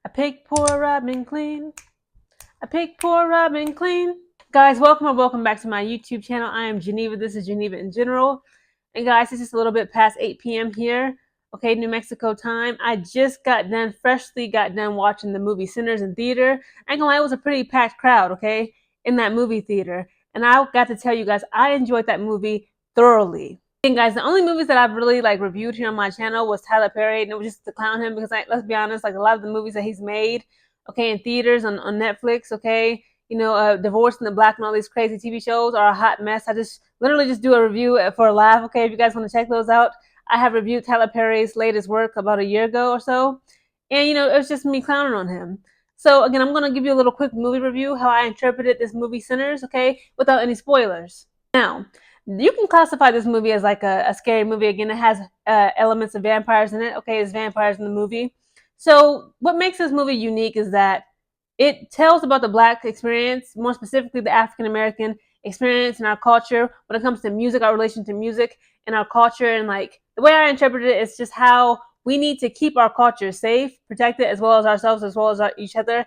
I picked poor Robin clean. I picked poor Robin clean. Guys, welcome back to my YouTube channel. I am Geneva. This is Geneva in general. And guys, it's just a little bit past 8 p.m. here. Okay, New Mexico time. I just freshly got done watching the movie Sinners in theater. I ain't gonna lie, it was a pretty packed crowd, okay, in that movie theater. And I got to tell you guys, I enjoyed that movie thoroughly. And guys, the only movies that I've really reviewed here on my channel was Tyler Perry, and it was just to clown him because let's be honest, a lot of the movies that he's made, okay, in theaters on Netflix, okay, Divorce and the Black and all these crazy TV shows are a hot mess. I just literally just do a review for a laugh, okay? If you guys want to check those out, I have reviewed Tyler Perry's latest work about a year ago or so, and it was just me clowning on him. So again, I'm gonna give you a little quick movie review how I interpreted this movie Sinners, okay, without any spoilers. Now, you can classify this movie as like a scary movie. Again, it has elements of vampires in it. Okay, there's vampires in the movie. So what makes this movie unique is that it tells about the Black experience, more specifically the African American experience in our culture when it comes to music, our relation to music and our culture. And the way I interpret it is just how we need to keep our culture safe, protect it, as well as ourselves, as well as each other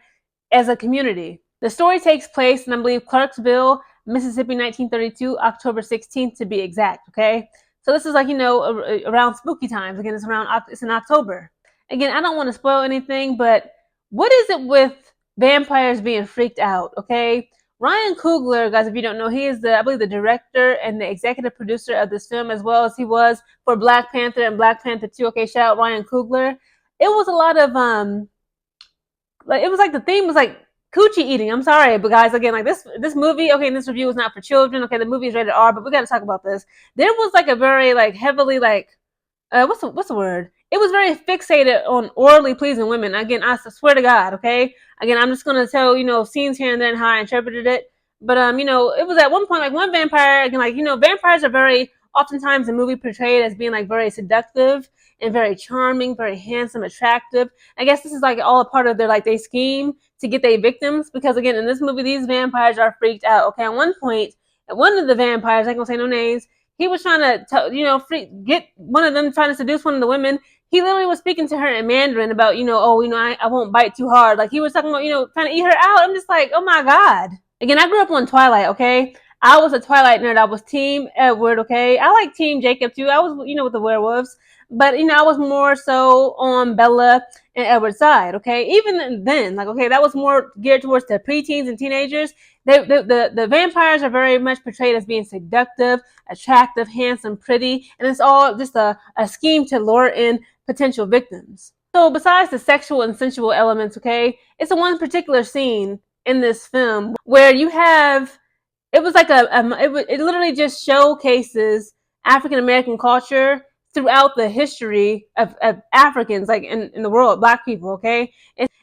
as a community. The story takes place in, I believe, Clarksville, Mississippi, 1932, October 16th to be exact, okay? So this is around spooky times. Again, it's in October. Again, I don't want to spoil anything, but what is it with vampires being freaked out, okay? Ryan Coogler, guys, if you don't know, he is I believe the director and the executive producer of this film, as well as he was for Black Panther and Black Panther 2. Okay, shout out Ryan Coogler. It was a lot of it was the theme was coochie eating. I'm sorry, but guys, again, this movie, okay, and this review is not for children. Okay, the movie is rated R, but we got to talk about this. There was a very heavily what's the word? It was very fixated on orally pleasing women. Again, I swear to God, okay. Again, I'm just gonna tell scenes here and there and how I interpreted it. But it was at one point one vampire. Again, vampires are very oftentimes the movie portrayed as being very seductive and very charming, very handsome, attractive. I guess this is all a part of their scheme to get their victims, because again, in this movie, these vampires are freaked out. Okay, at one point, one of the vampires, I ain't gonna say no names, he was trying to get one of them, trying to seduce one of the women. He literally was speaking to her in Mandarin about, I won't bite too hard. He was talking about, trying to eat her out. I'm just like, oh my God. Again, I grew up on Twilight, okay? I was a Twilight nerd. I was Team Edward, okay? I like Team Jacob too. I was, with the werewolves. But, I was more so on Bella and Edward's side, okay? Even then, okay, that was more geared towards the preteens and teenagers. The vampires are very much portrayed as being seductive, attractive, handsome, pretty, and it's all just a scheme to lure in potential victims. So besides the sexual and sensual elements, okay, it's a one particular scene in this film where you have, it was it literally just showcases African American culture throughout the history of Africans, in the world, Black people, okay?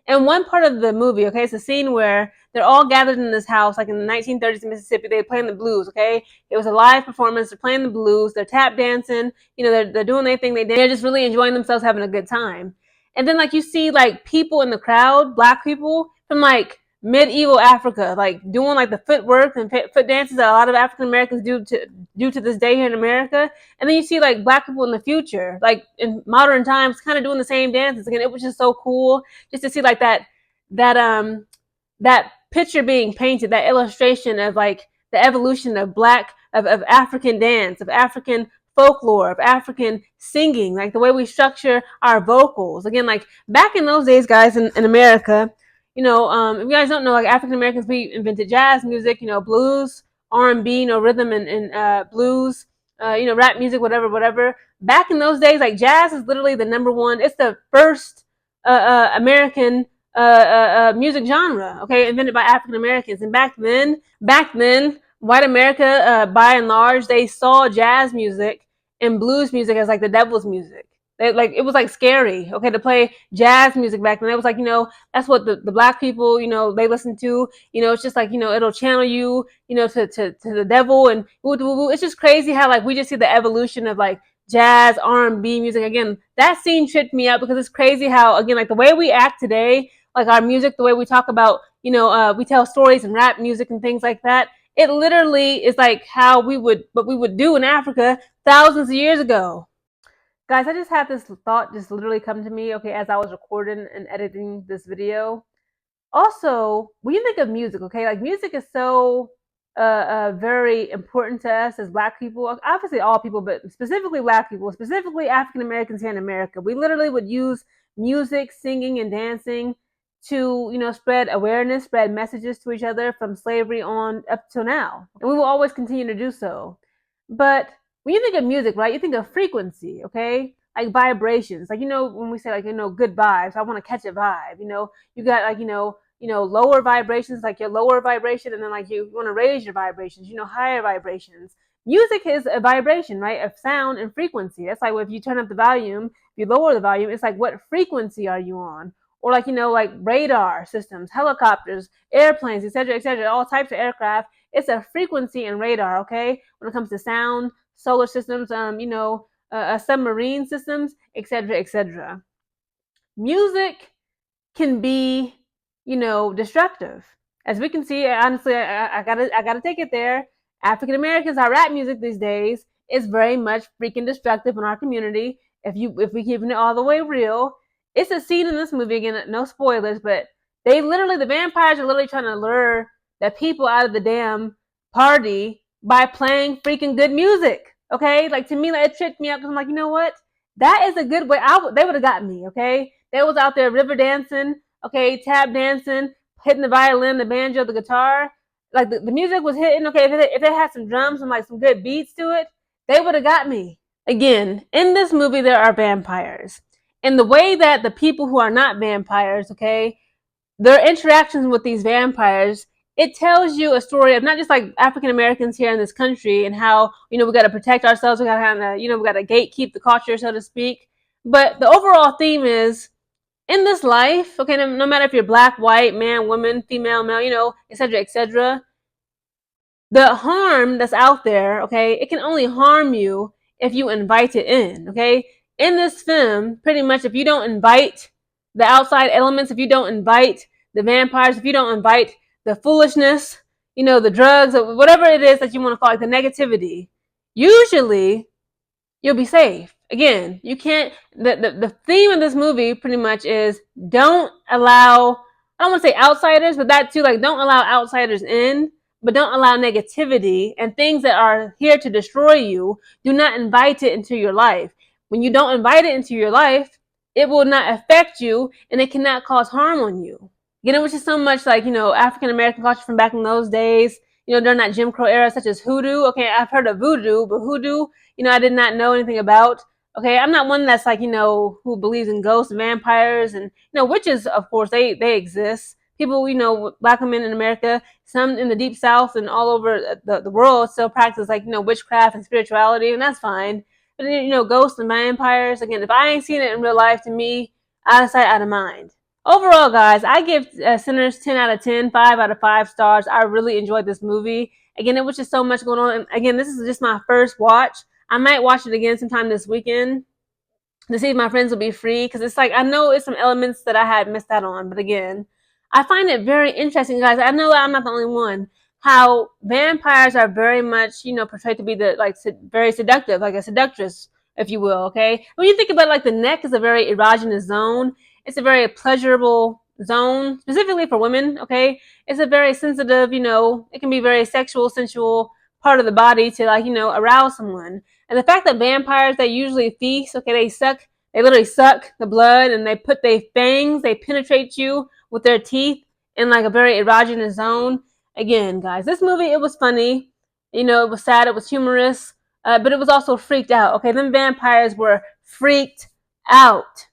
And one part of the movie, okay, it's a scene where they're all gathered in this house, in the 1930s in Mississippi. They're playing the blues, okay? It was a live performance. They're playing the blues. They're tap dancing. They're doing their thing. They're just really enjoying themselves, having a good time. And then, you see, people in the crowd, Black people from, medieval Africa, doing the footwork and foot dances that a lot of African Americans do to this day here in America. And then you see Black people in the future, in modern times, kind of doing the same dances. Again, it was just so cool just to see that picture being painted, that illustration of the evolution of of African dance, of African folklore, of African singing, the way we structure our vocals. Again, back in those days, guys, in America, if you guys don't know, African Americans, we invented jazz music, blues, R&B, rhythm and blues, rap music, whatever. Back in those days, jazz is literally the number one. It's the first American music genre, okay, invented by African Americans. And back then, white America, by and large, they saw jazz music and blues music as the devil's music. It was scary, okay, to play jazz music back then. It was that's what the Black people, they listen to. It's just it'll channel you, to the devil, and it's just crazy how we just see the evolution of jazz, R&B music. Again, that scene tripped me out because it's crazy how, again, the way we act today, our music, the way we talk about, we tell stories and rap music and things like that. It literally is what we would do in Africa thousands of years ago. Guys, I just had this thought just literally come to me, okay, as I was recording and editing this video. Also, when you think of music, okay, like music is so very important to us as Black people. Obviously, all people, but specifically Black people, specifically African Americans here in America. We literally would use music, singing, and dancing to, spread awareness, spread messages to each other from slavery on up till now, and we will always continue to do so. But when you think of music, right, you think of frequency, okay, like vibrations, like when we say like good vibes. I want to catch a vibe. You got like lower vibrations, like your lower vibration, and then like you want to raise your vibrations, higher vibrations. Music is a vibration, right, of sound and frequency. That's like if you turn up the volume, if you lower the volume, it's like what frequency are you on? Or like like radar systems, helicopters, airplanes, etc., all types of aircraft. It's a frequency and radar, okay, when it comes to sound, solar systems, submarine systems, etc. Music can be, destructive. As we can see, honestly, I gotta take it there. African Americans, our rap music these days is very much freaking destructive in our community. If we keeping it all the way real, it's a scene in this movie, again, no spoilers, but the vampires are literally trying to lure the people out of the damn party by playing freaking good music. Okay, like to me, like, it tripped me out because I'm like, you know what? That is a good way. They would have got me. Okay, they was out there river dancing, okay, tap dancing, hitting the violin, the banjo, the guitar. Like the music was hitting. Okay, if it had some drums and like some good beats to it, they would have got me. Again, in this movie, there are vampires. In the way that the people who are not vampires, okay, their interactions with these vampires, it tells you a story of not just like African Americans here in this country and how, we got to protect ourselves, we got to kind of, we got to gatekeep the culture, so to speak. But the overall theme is in this life, okay, no matter if you're black, white, man, woman, female, male, etc., the harm that's out there, okay, it can only harm you if you invite it in, okay? In this film, pretty much if you don't invite the outside elements, if you don't invite the vampires, if you don't invite the foolishness, the drugs, or whatever it is that you want to call it, the negativity, usually you'll be safe. Again, you can't. The theme of this movie pretty much is don't allow. I don't want to say outsiders, but that too. Like, don't allow outsiders in, but don't allow negativity and things that are here to destroy you. Do not invite it into your life. When you don't invite it into your life, it will not affect you, and it cannot cause harm on you. Which is so much like African American culture from back in those days. During that Jim Crow era, such as hoodoo. Okay, I've heard of voodoo, but hoodoo, I did not know anything about. Okay, I'm not one that's like, who believes in ghosts, vampires, and, witches, of course, they exist. People, black women in America, some in the deep south and all over the world still practice like, witchcraft and spirituality, and that's fine. But, ghosts and vampires, again, if I ain't seen it in real life, to me, out of sight, out of mind. Overall, guys, I give Sinners 10 out of 10, 5 out of 5 stars. I really enjoyed this movie. Again, it was just so much going on. And again, this is just my first watch. I might watch it again sometime this weekend to see if my friends will be free, because it's like I know it's some elements that I had missed out on. But again, I find it very interesting, guys. I know I'm not the only one. How vampires are very much, portrayed to be very seductive, like a seductress, if you will. Okay, when you think about it, like the neck is a very erogenous zone. It's a very pleasurable zone, specifically for women. Okay, it's a very sensitive, it can be very sexual, sensual part of the body to arouse someone. And the fact that vampires, they usually feast, okay, they literally suck the blood, and they put their fangs, they penetrate you with their teeth in like a very erogenous zone. Again, guys, this movie, it was funny. It was sad, it was humorous, but it was also freaked out. Okay, them vampires were freaked out.